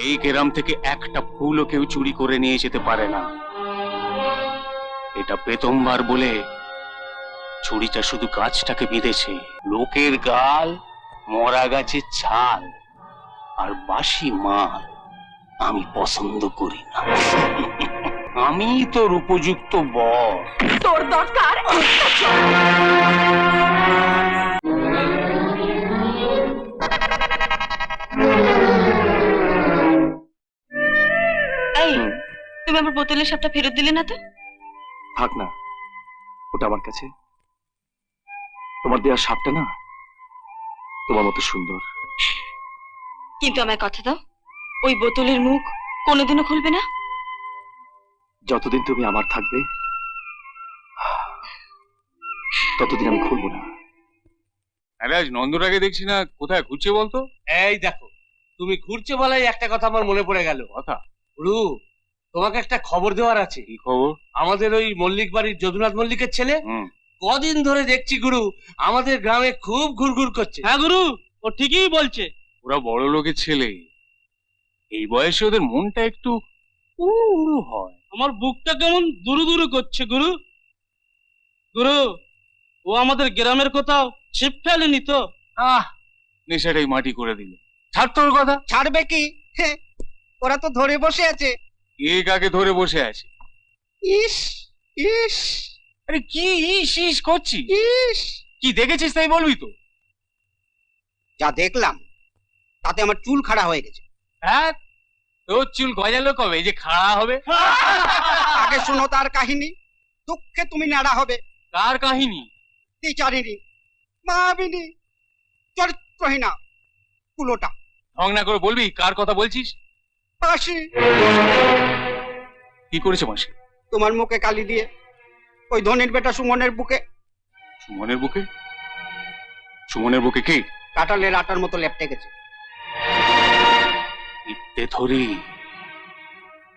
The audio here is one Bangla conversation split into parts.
এই গ্রাম থেকে একটা ফুলও কেউ চুরি করে নিয়ে যেতে পারে না। এটা প্রথমবার বলে চুরিটা শুধু গাছটাকে বিঁধেছে। লোকের গাল, মরা গাছের ছাল আর বাসি মাল আমি পছন্দ করি না। আমি তোর উপযুক্ত বর। তোর দরকার এই, তুমি আমার বোতলের সাপটা ফেরত দিলে না তো? থাক না, ওটা আমার কাছে। তোমার দেওয়ার সাপটা না তোমার মতো সুন্দর। কিন্তু আমায় কথা দাও, ওই বোতলের মুখ কোনোদিনও খুলবে না। যতদিন তুমি আমার থাকবে ততদিন আমি খুলবো না। আরে আজ নন্দটাকে দেখছি না, কোথায় ঘুরছে বলতো? এই দেখো, তুমি ঘুরছে বলাই একটা কথা আমার মনে পড়ে গেল। কথা? গুরু, তোমাকে একটা খবর দেওয়ার আছে। কি খবর? আমাদের ওই মল্লিক বাড়ির যদুনাথ মল্লিকের ছেলে কদিন ধরে দেখছি গুরু আমাদের গ্রামে খুব ঘুরঘুর করছে। হ্যাঁ গুরু, ও ঠিকই বলছে। ওরা বড় লোকের ছেলে, এই বয়সে ওদের মনটা একটু উড়ু উড়ু হয়। আমার বুকটা কেমন দুরু দুরু করছে গুরু। গুরু, ও আমাদের গ্রামের কোথাও ছিপ ফেলেনি তো? নেশাটাই মাটি করে দিল। ছাড় তোর কথা। ছাড়বে কি? ওরা তো ধরে বসে আছে। কে কাকে ধরে বসে আছে? ইস ইস, আরে কি ইস ইস করছিস? ইস, কি দেখেছিস তাই বলবি তো? যা দেখলাম তাতে আমার চুল খাড়া হয়ে গেছে। হ্যাঁ, তোর চুল গজালো কবে যে খাড়া হবে? আগে শোনো তার কাহিনী, দুঃখে তুমি নাড়া হবে। কার কাহিনী? টিচারিনী, মাবিনী, চরিত্রহীনা কুলোটা। ঢং না করে বলবি কার কথা বলছিস? মাসি। কি করেছে মাসি? তোমার মুখে কালি দিয়ে ওই ধনের বেটা সুমনের বুকে। সুমনের বুকে? সুমনের বুকে কে? কাঁঠালের আটার মতো লেপটে গেছে। ইতে ধরি,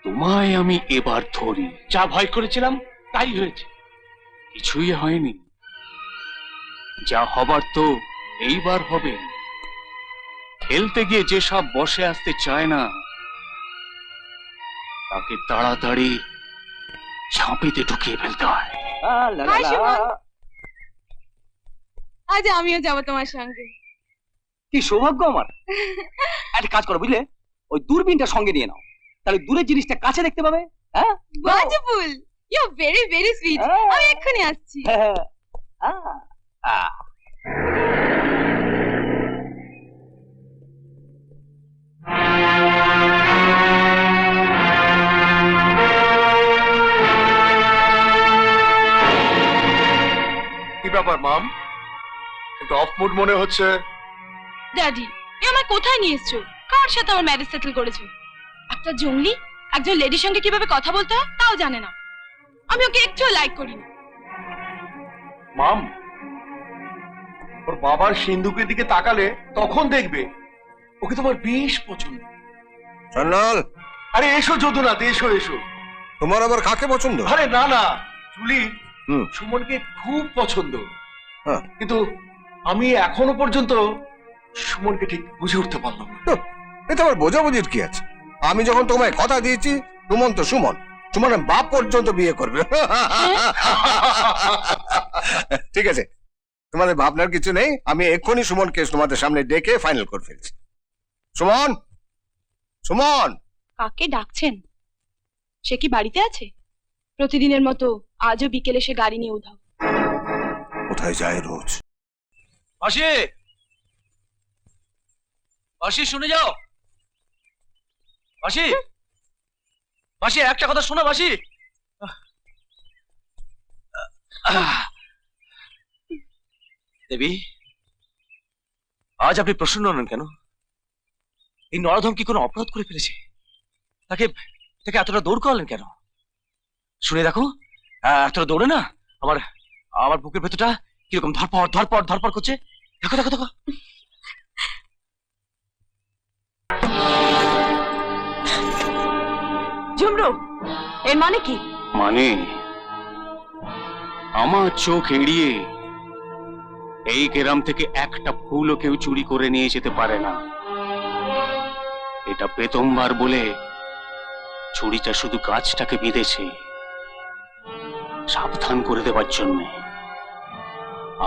তোমায় আমি এবার ধরি। যা ভয় করেছিলাম তাই হয়েছে। কিছুই হয়নি, যা হবার তো এইবার হবে। খেলতে গিয়ে যেসব বসে আসতে চায় না তাকে তাড়াতাড়ি ঝাঁপিতে ঢুকিয়ে ফেলতে হয়। আজ আমিও যাবো তোমার সঙ্গে। কি সৌভাগ্য আমার। একটা কাজ করো বুঝলে, ওই দূরবীনটা সঙ্গে নিয়ে নাও, তাহলে দূরের জিনিসটা কাছে দেখতে পাবে। হ্যাঁ, wonderful, you are very very sweet. আমি এক্ষুনি আসছি। কি ব্যাপার মাম, একটু অফ মুড মনে হচ্ছে। ড্যাডি, এ আমায় কোথায় নিয়ে এসছো? কার সাথে আমার ম্যারেজ সেটেল করেছো? একটা জঙ্গলি একজন লেডির সঙ্গে কিভাবে কথা বলতে হয় তাও জানে না। আমি ওকে একটু লাইক করি না। মাম, ওর বাবার সিন্ধুকের দিকে তাকালে তখন দেখবে ওকে তোমার বেশ পছন্দ। চন্ডাল, আরে এসো যদুনাথ, এসো এসো। তোমার আবার কাকে পছন্দ? আরে না না, চুলি হুম। সুমনকে খুব পছন্দ, হ্যাঁ। কিন্তু আমি এখনো পর্যন্ত সুমনকে ঠিক বুঝে উঠতে পারলাম না। এতে আবার বোঝাবুঝির কি আছে? আমি যখন তোমায় কথা দিয়েছি, সুমন তো সুমন, সুমনের বাপ পর্যন্ত বিয়ে করবে। ঠিক আছে, তোমাদের ভাবনার কিছু নেই। আমি এক্ষুনি সুমনকে তোমাদের সামনে ডেকে ফাইনাল করে ফেলছি। সুমন, সুমন। কাকে ডাকছেন? সে কি বাড়িতে আছে? প্রতিদিনের মতো আজও বিকেলে সে গাড়ি নিয়ে উধাও। কোথায় যায় রোজ? মাসি, মাসি শুনে যাও। মাসি, মাসি একটা কথা শোনো মাসি। দেবী, আজ আপনি প্রসন্ন হলেন কেন? এই নরধম কি কোনো অপরাধ করে ফেলেছে? তাকে তাকে এতটা দৌড় করালেন কেন? শুনে দেখো, এতটা দৌড়ে না আমার আমার বুকের ভেতরটা কিরকম ধরপড় ধরপড় ধরপড় করছে। দেখো দেখো দেখো। ঝুমরু, এর মানে কি? মানে আমার চোখ এড়িয়ে এই গ্রাম থেকে একটা ফুলও কেউ চুরি করে নিয়ে যেতে পারে না। এটা প্রথমবার বলে ছুরিটা শুধু গাছটাকে বিঁধেছে, সাবধান করে দেবার জন্যে।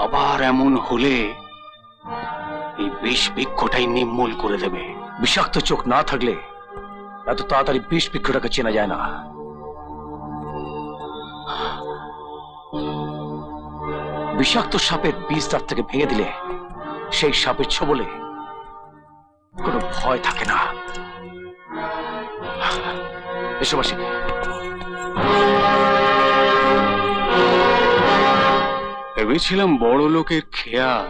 আবার এমন হলে এই বিষ বৃক্ষটাই নির্মূল করে দেবে। বিষাক্ত চোখ না থাকলে এত তাড়াতাড়ি বিষ বৃক্ষটাকে চেনা যায় না। বিষাক্ত সাপের বিষ তার থেকে ভেঙে দিলে সেই সাপের ছোবলে কোনো ভয় থাকে না। এসব আসি। ভেবেছিলাম বড় লোকের খেয়াল,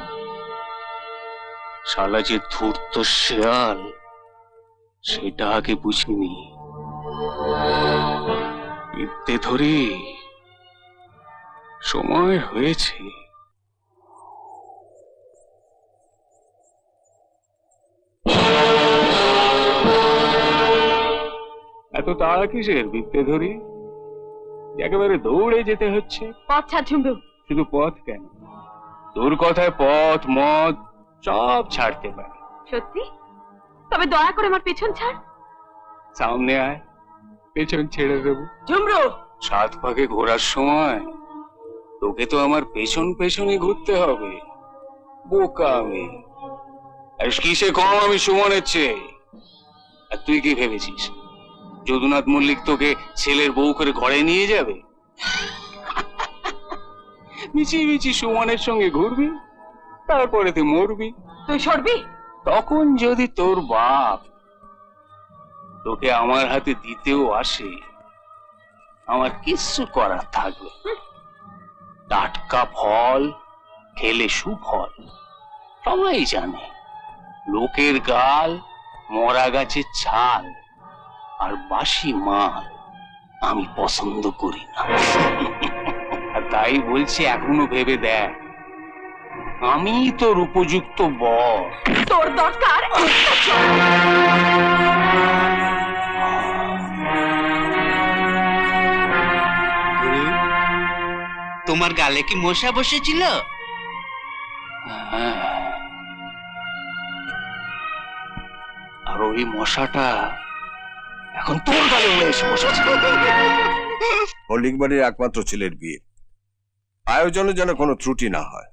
শালা যে ধূর্ত শেয়াল সেটা আগে বুঝিনি। বিদ্যে ধরে সময় হয়েছে। এত তাড়া কিসের বিদ্যে ধরি? একেবারে দৌড়ে যেতে হচ্ছে। পথ ছাড় ঝুমরু। শুধু পথ কেন, তোর কথায় পথ মত সব ছাড়তে পারি। সত্যি? তবে দয়া করে আমার পেছন ছাড়। সামনে আয়, পেছন ছেড়ে দেবো। ঝুমরু, 7 পাকে ঘোরার সময় তোকে তো আমার পেছন পেছনে ঘুরতে হবে। বোকা আমি, আর কিসে কম আমি সুমনের চেয়ে? আর তুই কি ভেবেছিস যদুনাথ মল্লিক তোকে ছেলের বউ করে ঘরে নিয়ে যাবে? মিছিয়ে মিছিয়ে সুমনের সঙ্গে ঘুরবি, তারপরে তুই মরবি। তুই সরবি? তখন যদি তোর বাপ তোকে আমার হাতে দিতেও আসে, আমার কিচ্ছু করার থাকবে। টাটকা ফল খেলে সুফল, সবাই জানে। লোকের গাল, মরা গাছের ছাল আর বাসি মাল আমি পছন্দ করি না। আর তাই বলছি, এখনো ভেবে দেখ, আমি তোর উপযুক্ত বর। তোর দরকার তোমার গালে কি মশা বসেছিল? হ্যাঁ। আর ওই মশাটা এখন তোর গালে উড়ে এসে বসেছে। মল্লিক বাড়ির একমাত্র ছেলের বিয়ে, আয়োজনে যেন কোনো ত্রুটি না হয়।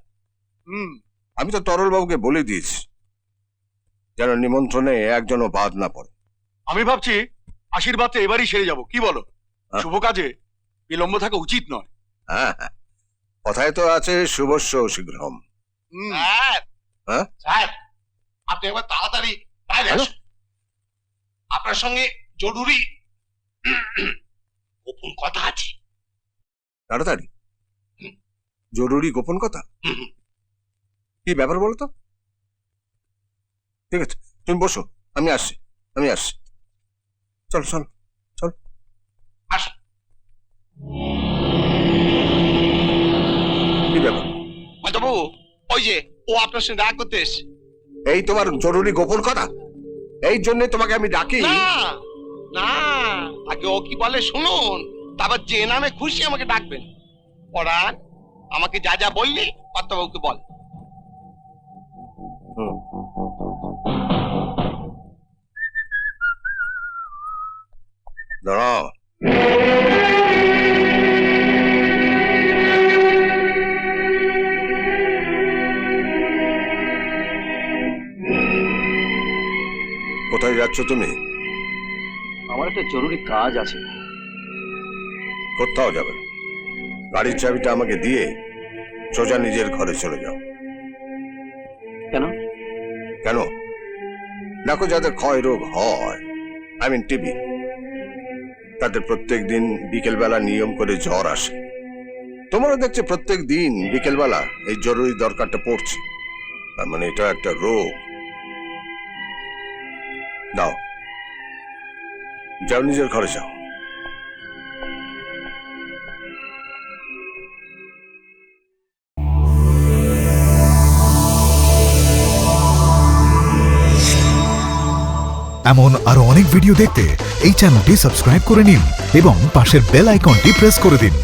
আমি তো তরল বাবুকে বলে দিয়েছি যেন নিমন্ত্রণে একজনও বাদ না পড়ে। আমি ভাবছি আশীর্বাদটা এবারই সেরে যাব, কি বলো? শুভ কাজে বিলম্ব থাকা উচিত নয়। হ্যাঁ হ্যাঁ, কথায় তো আছে শুভস্য শীঘ্রম। হ্যাঁ স্যার, আপনি একবার তাড়াতাড়ি বাইরে আসুন। আপনার সঙ্গে জরুরি গোপন কথা আছে। তাড়াতাড়ি? জরুরি গোপন কথা? কি ব্যাপার বলো তো? ঠিক আছে, তুমি বসো, আমি আসছি। চল চল চল। আসুন। কি ব্যাপার? বাবু, ওই যে ও আপনার সঙ্গে দেখা করতে এসছে। এই তোমার জরুরি গোপন কথা? এই জন্য তোমাকে আমি ডাকি? না না, আগে ও কি বলে শুনুন, তারপর যে নামে খুশি আমাকে ডাকবেন। পরাণ, আমাকে যা যা বললি পাত্রবাবুকে বল। দাঁড়াও। কোথায় যাচ্ছ তুমি? আমার একটা জরুরি কাজ আছে। কোথাও যাবে না, গাড়ির চাবিটা আমাকে দিয়ে সোজা নিজের ঘরে চলে যাও। কেন? কেন? দেখো, যাদের ক্ষয় রোগ হয়, টিবি, তাদের প্রত্যেক দিন বিকেল বেলা নিয়ম করে জ্বর আসে। তোমারও দেখছে প্রত্যেক দিন বিকেল বেলা এই জরুরি দরকারটা পড়ছে। তার মানে এটা একটা রোগ। দাও, যাও নিজের ঘরে যাও। এমন আরো অনেক ভিডিও দেখতে এই চ্যানেলটি সাবস্ক্রাইব করে নিন এবং পাশের বেল আইকনটি প্রেস করে দিন।